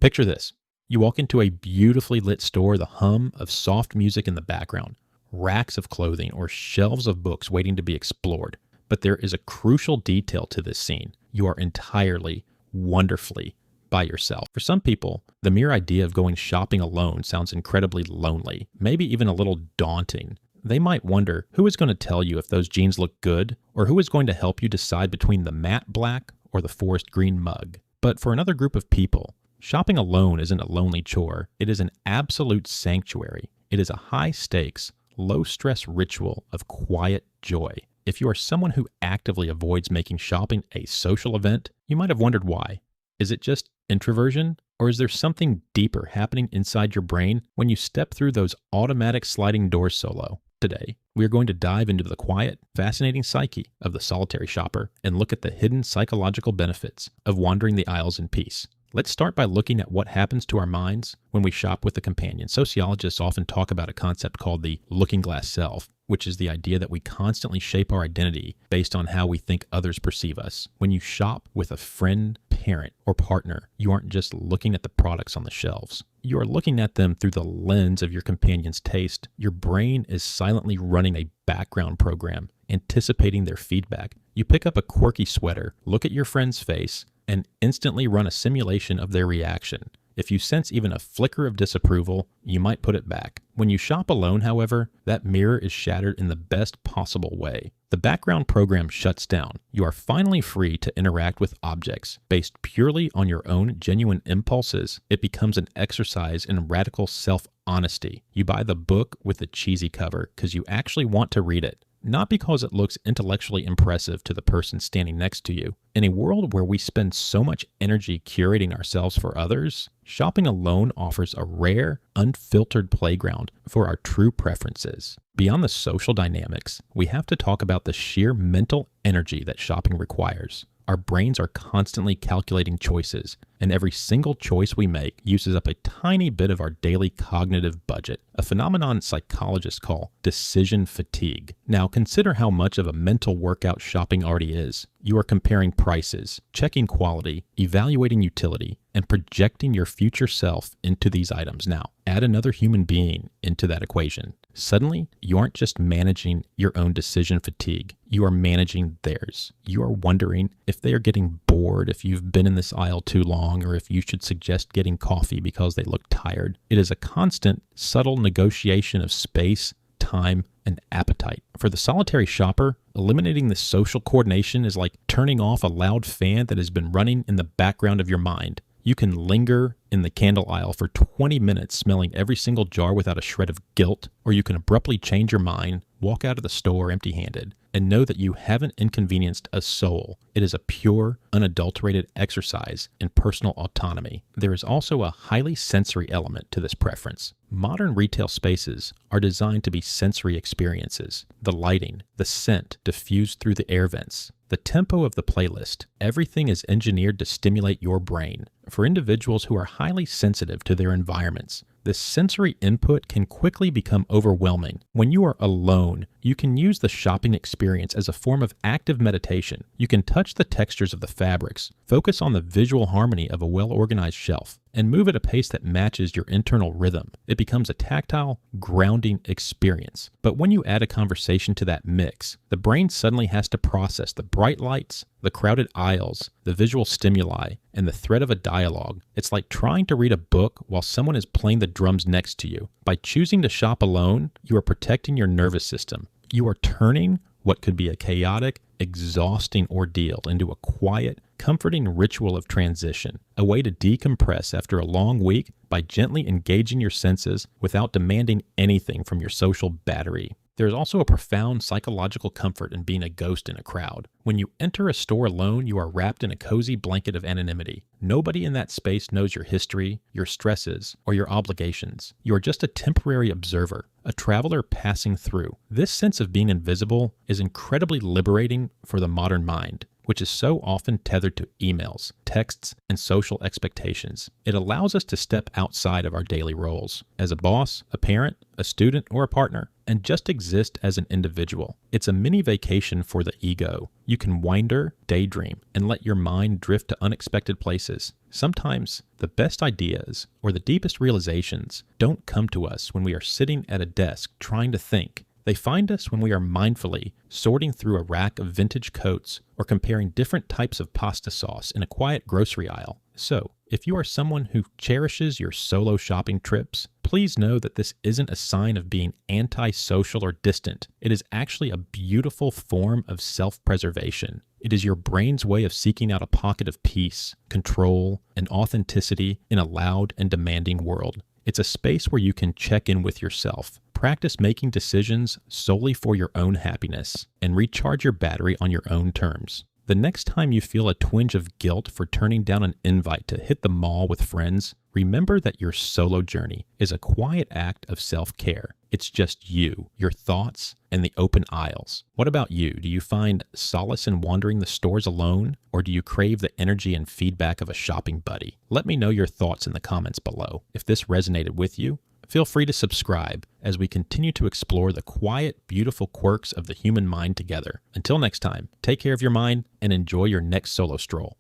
Picture this. You walk into a beautifully lit store, the hum of soft music in the background, racks of clothing or shelves of books waiting to be explored. But there is a crucial detail to this scene. You are entirely, wonderfully by yourself. For some people, the mere idea of going shopping alone sounds incredibly lonely, maybe even a little daunting. They might wonder who is going to tell you if those jeans look good, or who is going to help you decide between the matte black or the forest green mug. But for another group of people, shopping alone isn't a lonely chore. It is an absolute sanctuary. It is a high-stakes, low-stress ritual of quiet joy. If you are someone who actively avoids making shopping a social event, you might have wondered why. Is it just introversion, or is there something deeper happening inside your brain when you step through those automatic sliding doors solo? Today, we are going to dive into the quiet, fascinating psyche of the solitary shopper and look at the hidden psychological benefits of wandering the aisles in peace. Let's start by looking at what happens to our minds when we shop with a companion. Sociologists often talk about a concept called the looking glass self, which is the idea that we constantly shape our identity based on how we think others perceive us. When you shop with a friend, parent, or partner, you aren't just looking at the products on the shelves. You are looking at them through the lens of your companion's taste. Your brain is silently running a background program, anticipating their feedback. You pick up a quirky sweater, look at your friend's face, and instantly run a simulation of their reaction. If you sense even a flicker of disapproval, you might put it back. When you shop alone, however, that mirror is shattered in the best possible way. The background program shuts down. You are finally free to interact with objects based purely on your own genuine impulses. It becomes an exercise in radical self-honesty. You buy the book with the cheesy cover because you actually want to read it, not because it looks intellectually impressive to the person standing next to you. In a world where we spend so much energy curating ourselves for others, shopping alone offers a rare, unfiltered playground for our true preferences. Beyond the social dynamics, we have to talk about the sheer mental energy that shopping requires. Our brains are constantly calculating choices, and every single choice we make uses up a tiny bit of our daily cognitive budget, a phenomenon psychologists call decision fatigue. Now consider how much of a mental workout shopping already is. You are comparing prices, checking quality, evaluating utility, and projecting your future self into these items. Now, add another human being into that equation. Suddenly, you aren't just managing your own decision fatigue, you are managing theirs. You are wondering if they are getting bored, if you've been in this aisle too long, or if you should suggest getting coffee because they look tired. It is a constant, subtle negotiation of space, time, and appetite. For the solitary shopper, eliminating the social coordination is like turning off a loud fan that has been running in the background of your mind. You can linger in the candle aisle for 20 minutes smelling every single jar without a shred of guilt, or you can abruptly change your mind, walk out of the store empty-handed, and know that you haven't inconvenienced a soul. It is a pure, unadulterated exercise in personal autonomy. There is also a highly sensory element to this preference. Modern retail spaces are designed to be sensory experiences. The lighting, the scent diffused through the air vents, the tempo of the playlist, everything is engineered to stimulate your brain. For individuals who are highly sensitive to their environments, this sensory input can quickly become overwhelming. When you are alone, you can use the shopping experience as a form of active meditation. You can touch the textures of the fabrics, focus on the visual harmony of a well-organized shelf, and move at a pace that matches your internal rhythm. It becomes a tactile, grounding experience. But when you add a conversation to that mix, the brain suddenly has to process the bright lights, the crowded aisles, the visual stimuli, and the thread of a dialogue. It's like trying to read a book while someone is playing the drums next to you. By choosing to shop alone, you are protecting your nervous system. You are turning what could be a chaotic, exhausting ordeal into a quiet, comforting ritual of transition, a way to decompress after a long week by gently engaging your senses without demanding anything from your social battery. There is also a profound psychological comfort in being a ghost in a crowd. When you enter a store alone, you are wrapped in a cozy blanket of anonymity. Nobody in that space knows your history, your stresses, or your obligations. You are just a temporary observer, a traveler passing through. This sense of being invisible is incredibly liberating for the modern mind, which is so often tethered to emails, texts, and social expectations. It allows us to step outside of our daily roles as a boss, a parent, a student, or a partner. and just exist as an individual. It's a mini vacation for the ego. You can wander, daydream, and let your mind drift to unexpected places. Sometimes the best ideas or the deepest realizations don't come to us when we are sitting at a desk trying to think. They find us when we are mindfully sorting through a rack of vintage coats or comparing different types of pasta sauce in a quiet grocery aisle. So, if you are someone who cherishes your solo shopping trips, please know that this isn't a sign of being antisocial or distant. It is actually a beautiful form of self-preservation. It is your brain's way of seeking out a pocket of peace, control, and authenticity in a loud and demanding world. It's a space where you can check in with yourself, practice making decisions solely for your own happiness, and recharge your battery on your own terms. The next time you feel a twinge of guilt for turning down an invite to hit the mall with friends, remember that your solo journey is a quiet act of self-care. It's just you, your thoughts, and the open aisles. What about you? Do you find solace in wandering the stores alone, or do you crave the energy and feedback of a shopping buddy? Let me know your thoughts in the comments below. If this resonated with you, feel free to subscribe as we continue to explore the quiet, beautiful quirks of the human mind together. Until next time, take care of your mind and enjoy your next solo stroll.